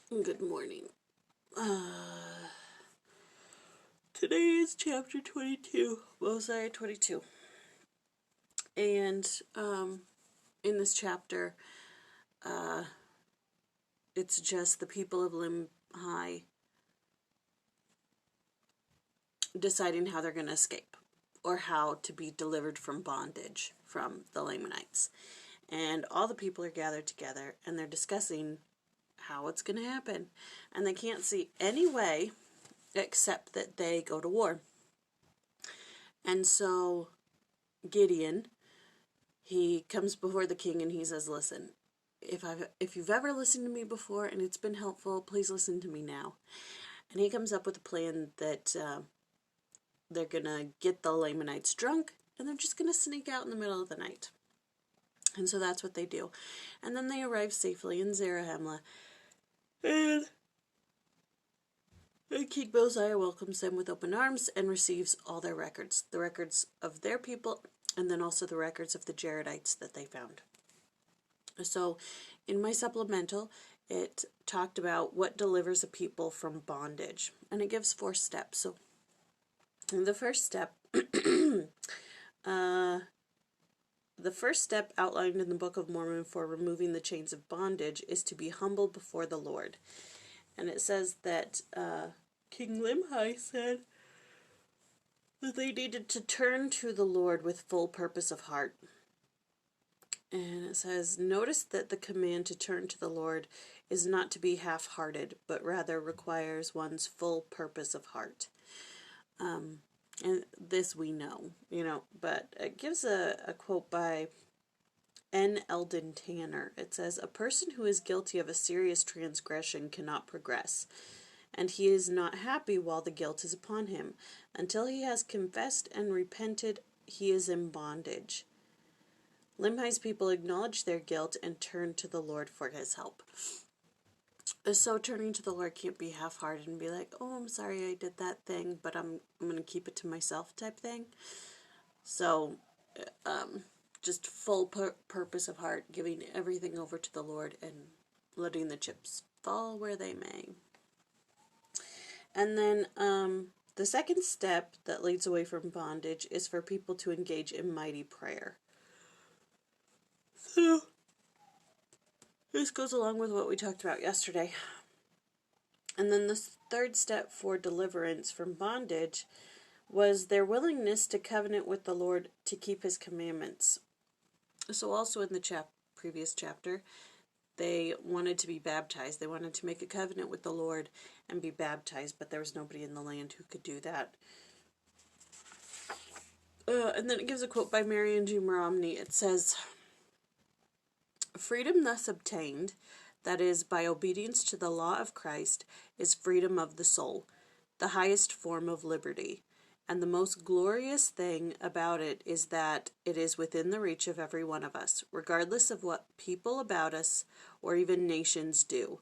Good morning. Today is chapter 22, Mosiah 22. And in this chapter, it's just the people of Limhi deciding how they're going to escape or how to be delivered from bondage from the Lamanites. And all the people are gathered together and they're discussing how it's going to happen. And they can't see any way except that they go to war. And so Gideon, he comes before the king and he says, listen, if you've ever listened to me before and it's been helpful, please listen to me now. And he comes up with a plan that they're going to get the Lamanites drunk and they're just going to sneak out in the middle of the night. And so that's what they do. And then they arrive safely in Zarahemla. And King Mosiah welcomes them with open arms and receives all their records. The records of their people and then also the records of the Jaredites that they found. So in my supplemental, it talked about what delivers a people from bondage. And it gives 4 steps. So the first step, the first step outlined in the Book of Mormon for removing the chains of bondage is to be humble before the Lord. And it says that King Limhi said that they needed to turn to the Lord with full purpose of heart. And it says, notice that the command to turn to the Lord is not to be half-hearted, but rather requires one's full purpose of heart. And this we know, but it gives a quote by N. Eldon Tanner. It says, a person who is guilty of a serious transgression cannot progress, and he is not happy while the guilt is upon him. Until he has confessed and repented, he is in bondage. Limhi's people acknowledge their guilt and turn to the Lord for his help. So turning to the Lord can't be half-hearted and be like, oh, I'm sorry I did that thing, but I'm going to keep it to myself type thing. So just full purpose of heart, giving everything over to the Lord and letting the chips fall where they may. And then the second step that leads away from bondage is for people to engage in mighty prayer. So this goes along with what we talked about yesterday. And then the third step for deliverance from bondage was their willingness to covenant with the Lord to keep his commandments. So also in the previous chapter, they wanted to be baptized. They wanted to make a covenant with the Lord and be baptized, but there was nobody in the land who could do that. And then it gives a quote by Marion G. Romney. It says, freedom thus obtained, that is, by obedience to the law of Christ, is freedom of the soul, the highest form of liberty. And the most glorious thing about it is that it is within the reach of every one of us, regardless of what people about us or even nations do.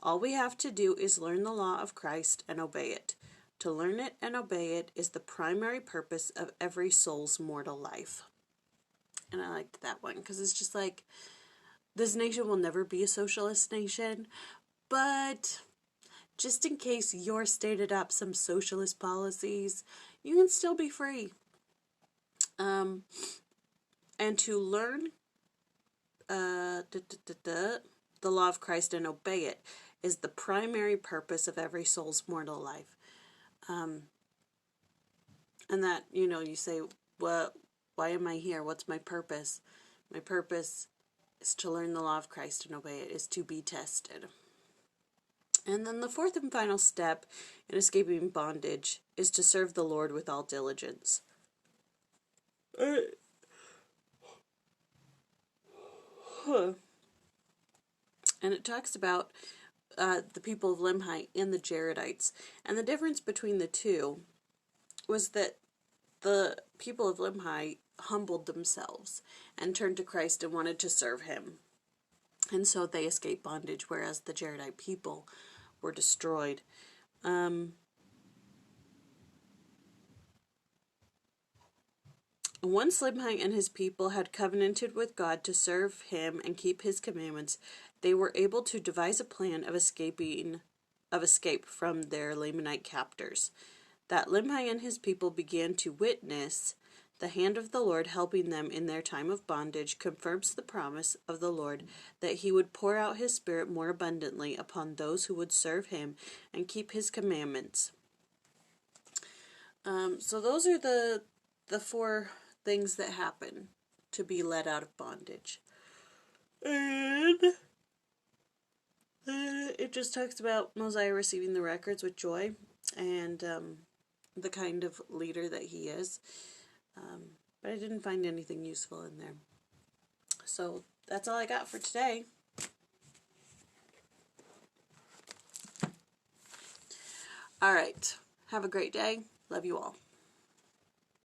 All we have to do is learn the law of Christ and obey it. To learn it and obey it is the primary purpose of every soul's mortal life. And I liked that one because it's just like, this nation will never be a socialist nation, but just in case you're stated up some socialist policies, you can still be free. And to learn the law of Christ and obey it is the primary purpose of every soul's mortal life. And that, you say, well, why am I here? What's my purpose? My purpose is to learn the law of Christ and obey it, is to be tested. And then the fourth and final step in escaping bondage is to serve the Lord with all diligence. And it talks about the people of Limhi and the Jaredites. And the difference between the two was that the people of Limhi humbled themselves and turned to Christ and wanted to serve him. And so they escaped bondage, whereas the Jaredite people were destroyed. Once Limhi and his people had covenanted with God to serve him and keep his commandments, they were able to devise a plan of escape from their Lamanite captors. That Limhi and his people began to witness the hand of the Lord helping them in their time of bondage confirms the promise of the Lord that he would pour out his Spirit more abundantly upon those who would serve him and keep his commandments. So those are the 4 things that happen to be let out of bondage. And it just talks about Mosiah receiving the records with joy and the kind of leader that he is. But I didn't find anything useful in there. So that's all I got for today. All right. Have a great day. Love you all.